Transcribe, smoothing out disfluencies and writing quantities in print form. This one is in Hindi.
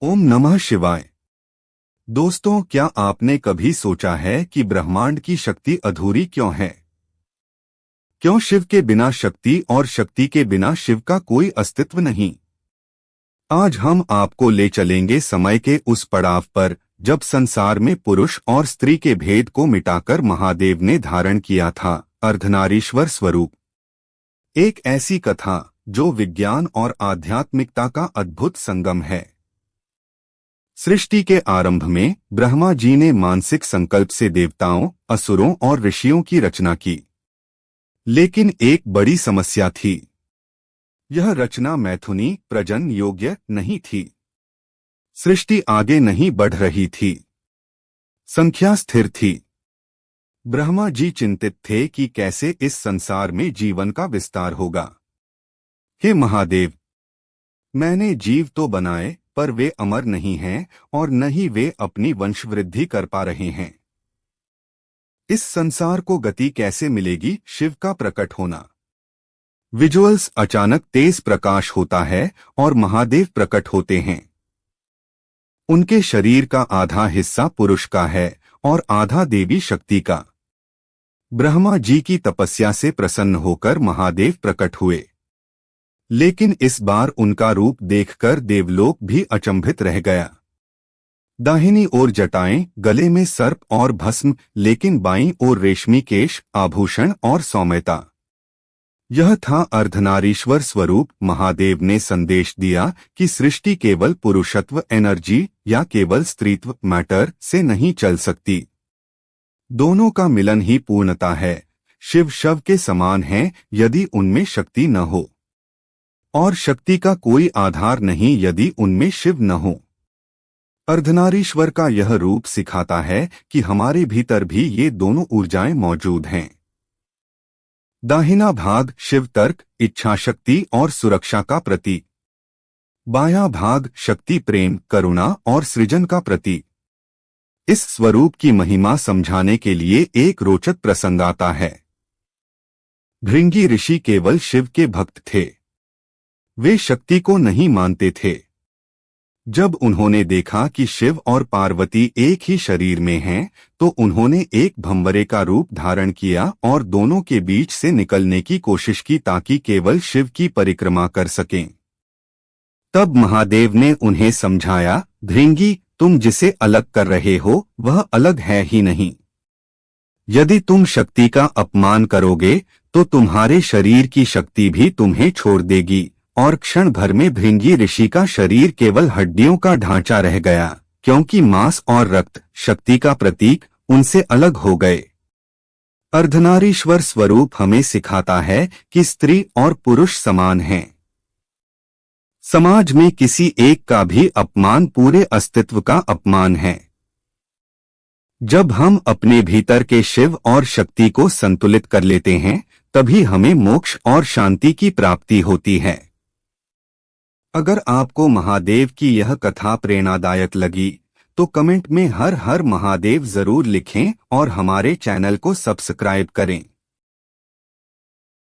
ओम नमः शिवाय। दोस्तों, क्या आपने कभी सोचा है कि ब्रह्मांड की शक्ति अधूरी क्यों है? क्यों शिव के बिना शक्ति और शक्ति के बिना शिव का कोई अस्तित्व नहीं? आज हम आपको ले चलेंगे समय के उस पड़ाव पर जब संसार में पुरुष और स्त्री के भेद को मिटाकर महादेव ने धारण किया था अर्धनारीश्वर स्वरूप। एक ऐसी कथा जो विज्ञान और आध्यात्मिकता का अद्भुत संगम है। सृष्टि के आरंभ में ब्रह्मा जी ने मानसिक संकल्प से देवताओं, असुरों और ऋषियों की रचना की। लेकिन एक बड़ी समस्या थी। यह रचना मैथुनी प्रजनन योग्य नहीं थी। सृष्टि आगे नहीं बढ़ रही थी। संख्या स्थिर थी। ब्रह्मा जी चिंतित थे कि कैसे इस संसार में जीवन का विस्तार होगा। हे महादेव, मैंने जीव तो बनाए पर वे अमर नहीं हैं और न ही वे अपनी वंशवृद्धि कर पा रहे हैं। इस संसार को गति कैसे मिलेगी? शिव का प्रकट होना। विजुअल्स अचानक तेज प्रकाश होता है और महादेव प्रकट होते हैं। उनके शरीर का आधा हिस्सा पुरुष का है और आधा देवी शक्ति का। ब्रह्मा जी की तपस्या से प्रसन्न होकर महादेव प्रकट हुए। लेकिन इस बार उनका रूप देखकर देवलोक भी अचंभित रह गया। दाहिनी ओर जटाएं, गले में सर्प और भस्म, लेकिन बाईं ओर रेशमी केश, आभूषण और सौम्यता। यह था अर्धनारीश्वर स्वरूप। महादेव ने संदेश दिया कि सृष्टि केवल पुरुषत्व एनर्जी या केवल स्त्रीत्व मैटर से नहीं चल सकती। दोनों का मिलन ही पूर्णता है। शिव शव के समान है यदि उनमें शक्ति न हो, और शक्ति का कोई आधार नहीं यदि उनमें शिव न हो। अर्धनारीश्वर का यह रूप सिखाता है कि हमारे भीतर भी ये दोनों ऊर्जाएं मौजूद हैं। दाहिना भाग शिव तर्क, इच्छा शक्ति और सुरक्षा का प्रतीक। बायां भाग शक्ति प्रेम, करुणा और सृजन का प्रतीक। इस स्वरूप की महिमा समझाने के लिए एक रोचक प्रसंग आता है। भृंगी ऋषि केवल शिव के भक्त थे। वे शक्ति को नहीं मानते थे। जब उन्होंने देखा कि शिव और पार्वती एक ही शरीर में हैं, तो उन्होंने एक भंवरे का रूप धारण किया और दोनों के बीच से निकलने की कोशिश की ताकि केवल शिव की परिक्रमा कर सकें। तब महादेव ने उन्हें समझाया, भृंगी, तुम जिसे अलग कर रहे हो वह अलग है ही नहीं। यदि तुम शक्ति का अपमान करोगे तो तुम्हारे शरीर की शक्ति भी तुम्हें छोड़ देगी। और क्षण भर में भृंगी ऋषि का शरीर केवल हड्डियों का ढांचा रह गया, क्योंकि मांस और रक्त, शक्ति का प्रतीक, उनसे अलग हो गए। अर्धनारीश्वर स्वरूप हमें सिखाता है कि स्त्री और पुरुष समान हैं। समाज में किसी एक का भी अपमान पूरे अस्तित्व का अपमान है। जब हम अपने भीतर के शिव और शक्ति को संतुलित कर लेते हैं, तभी हमें मोक्ष और शांति की प्राप्ति होती है। अगर आपको महादेव की यह कथा प्रेरणादायक लगी तो कमेंट में हर हर महादेव जरूर लिखें और हमारे चैनल को सब्सक्राइब करें।